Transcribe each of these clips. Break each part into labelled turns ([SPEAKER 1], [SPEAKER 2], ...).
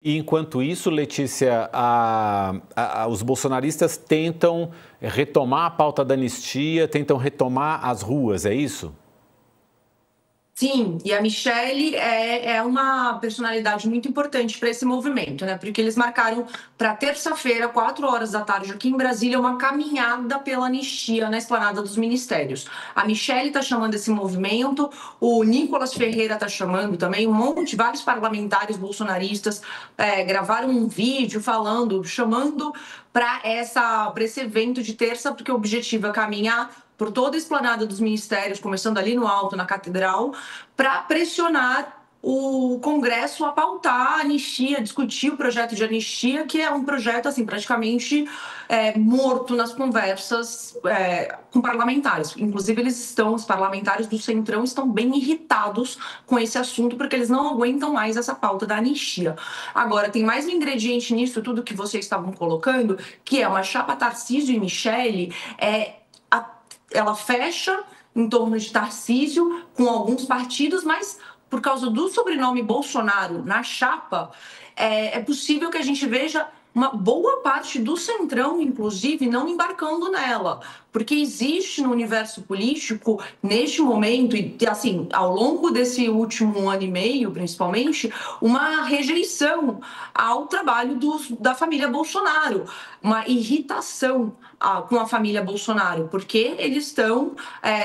[SPEAKER 1] E enquanto isso, Letícia, os bolsonaristas tentam retomar a pauta da anistia, tentam retomar as ruas, é isso?
[SPEAKER 2] Sim, e a Michelle é uma personalidade muito importante para esse movimento, né? Porque eles marcaram para terça-feira, 4 horas da tarde, aqui em Brasília, uma caminhada pela anistia na Esplanada dos Ministérios. A Michelle está chamando esse movimento, o Nicolas Ferreira está chamando também, vários parlamentares bolsonaristas gravaram um vídeo chamando para esse evento de terça, porque o objetivo é caminhar por toda a Esplanada dos Ministérios, começando ali no alto, na Catedral, para pressionar o Congresso a pautar a anistia, discutir o projeto de anistia, que é um projeto assim praticamente morto nas conversas com parlamentares. Inclusive, os parlamentares do Centrão estão bem irritados com esse assunto, porque eles não aguentam mais essa pauta da anistia. Agora, tem mais um ingrediente nisso tudo que vocês estavam colocando, que é uma chapa Tarcísio e Michelle, ela fecha em torno de Tarcísio com alguns partidos, mas por causa do sobrenome Bolsonaro na chapa, é possível que a gente veja uma boa parte do Centrão, inclusive, não embarcando nela, porque existe no universo político, neste momento, e assim, ao longo desse último ano e meio, principalmente, uma rejeição ao trabalho da família Bolsonaro, uma irritação com a família Bolsonaro, porque eles estão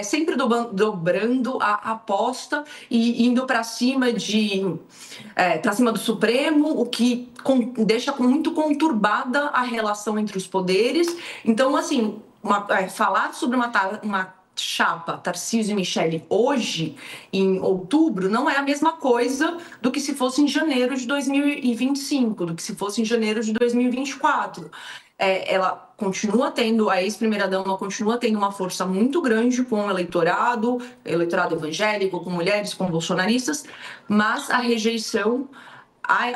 [SPEAKER 2] sempre dobrando a aposta e indo para cima do Supremo, o que deixa muito conturbada a relação entre os poderes. Então, assim, falar sobre uma chapa Tarcísio e Michelle hoje, em outubro, não é a mesma coisa do que se fosse em janeiro de 2025, do que se fosse em janeiro de 2024. Ela continua tendo, a ex-primeira-dama continua tendo uma força muito grande com o eleitorado evangélico, com mulheres, com bolsonaristas, mas a rejeição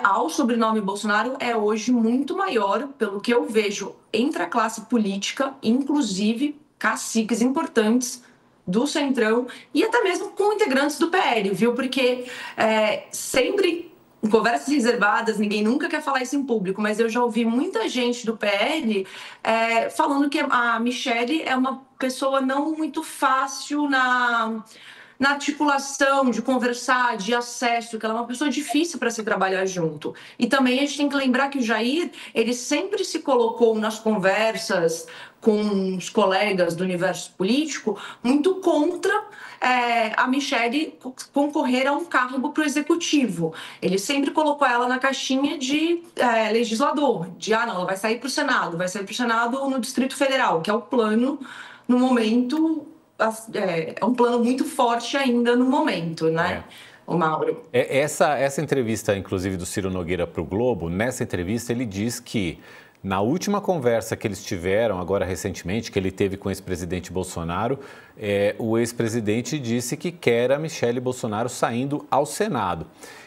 [SPEAKER 2] ao sobrenome Bolsonaro é hoje muito maior, pelo que eu vejo entre a classe política, inclusive caciques importantes do Centrão e até mesmo com integrantes do PL, viu? Porque sempre em conversas reservadas, ninguém nunca quer falar isso em público, mas eu já ouvi muita gente do PL falando que a Michelle é uma pessoa não muito fácil na articulação, de conversar, de acesso, que ela é uma pessoa difícil para se trabalhar junto. E também a gente tem que lembrar que o Jair, ele sempre se colocou nas conversas com os colegas do universo político muito contra a Michelle concorrer a um cargo para o executivo. Ele sempre colocou ela na caixinha de legislador, não, ela vai sair para o Senado no Distrito Federal, que é o plano no momento. É um plano muito forte ainda no momento, né, o Mauro?
[SPEAKER 1] Essa entrevista, inclusive, do Ciro Nogueira para o Globo, nessa entrevista ele diz que na última conversa que eles tiveram, agora recentemente, que ele teve com o ex-presidente Bolsonaro, o ex-presidente disse que quer a Michelle Bolsonaro saindo ao Senado.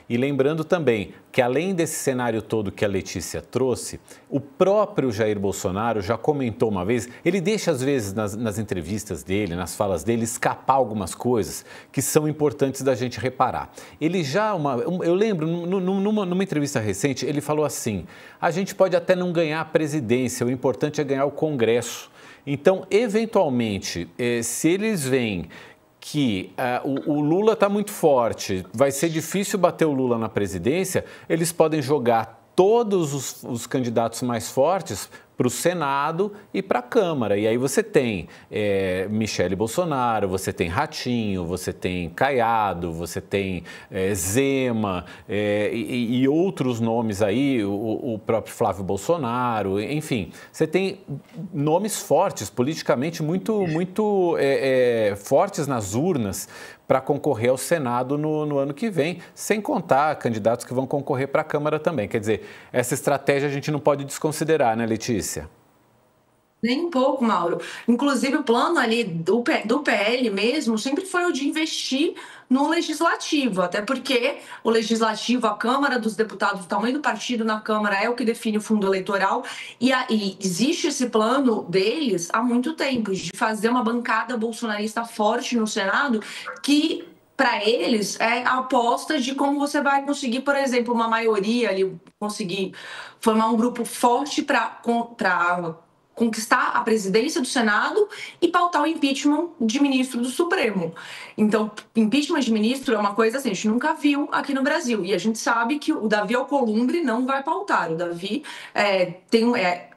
[SPEAKER 1] E lembrando também que, além desse cenário todo que a Letícia trouxe, o próprio Jair Bolsonaro já comentou uma vez, ele deixa às vezes nas entrevistas dele, nas falas dele, escapar algumas coisas que são importantes da gente reparar. Ele eu lembro, numa entrevista recente, ele falou assim: a gente pode até não ganhar a presidência, o importante é ganhar o Congresso. Então, eventualmente, se eles veem que o Lula está muito forte, vai ser difícil bater o Lula na presidência, eles podem jogar todos os candidatos mais fortes para o Senado e para a Câmara. E aí você tem Michelle Bolsonaro, você tem Ratinho, você tem Caiado, você tem Zema e outros nomes aí, o próprio Flávio Bolsonaro, enfim. Você tem nomes fortes, politicamente muito fortes nas urnas para concorrer ao Senado no ano que vem, sem contar candidatos que vão concorrer para a Câmara também. Quer dizer, essa estratégia a gente não pode desconsiderar, né, Letícia?
[SPEAKER 2] Nem um pouco, Mauro. Inclusive, o plano ali do PL mesmo sempre foi o de investir no legislativo, até porque o legislativo, a Câmara dos Deputados, o tamanho do partido na Câmara é o que define o fundo eleitoral, e existe esse plano deles há muito tempo, de fazer uma bancada bolsonarista forte no Senado, que para eles, é a aposta de como você vai conseguir, por exemplo, uma maioria ali, conseguir formar um grupo forte para conquistar a presidência do Senado e pautar o impeachment de ministro do Supremo. Então, impeachment de ministro é uma coisa assim, a gente nunca viu aqui no Brasil. E a gente sabe que o Davi Alcolumbre não vai pautar. O Davi é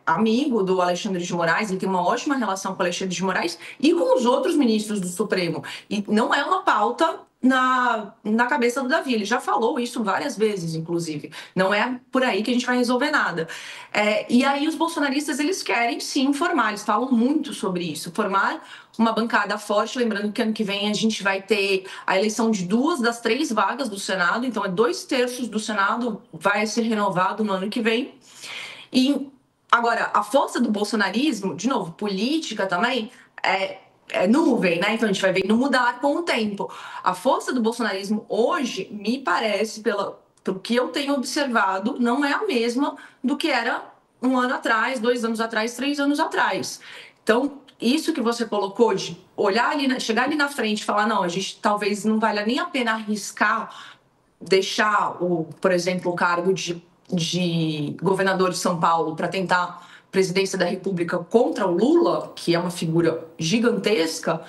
[SPEAKER 2] amigo do Alexandre de Moraes, ele tem uma ótima relação com o Alexandre de Moraes e com os outros ministros do Supremo. E não é uma pauta na cabeça do Davi. Ele já falou isso várias vezes, inclusive. Não é por aí que a gente vai resolver nada. E aí os bolsonaristas, eles querem sim formar, eles falam muito sobre isso, formar uma bancada forte, lembrando que ano que vem a gente vai ter a eleição de 2 das 3 vagas do Senado, então 2/3 do Senado vai ser renovado no ano que vem. E agora, a força do bolsonarismo, de novo, política também, é nuvem, né? Então a gente vai ver não mudar com o tempo. A força do bolsonarismo hoje, me parece, pelo que eu tenho observado, não é a mesma do que era 1 ano atrás, 2 anos atrás, 3 anos atrás. Então, isso que você colocou de olhar ali, chegar ali na frente e falar, não, a gente talvez não valha nem a pena arriscar deixar, por exemplo, o cargo de governador de São Paulo para tentar presidência da República contra o Lula, que é uma figura gigantesca,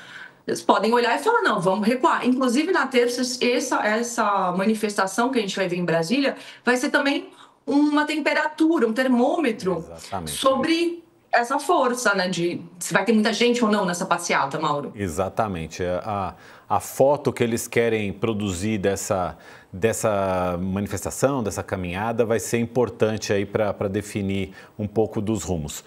[SPEAKER 2] eles podem olhar e falar, não, vamos recuar. Inclusive, na terça, essa manifestação que a gente vai ver em Brasília vai ser também uma temperatura, um termômetro sobre essa força, né, de se vai ter muita gente ou não nessa passeata, Mauro.
[SPEAKER 1] Exatamente. A foto que eles querem produzir dessa manifestação, dessa caminhada, vai ser importante aí para definir um pouco dos rumos.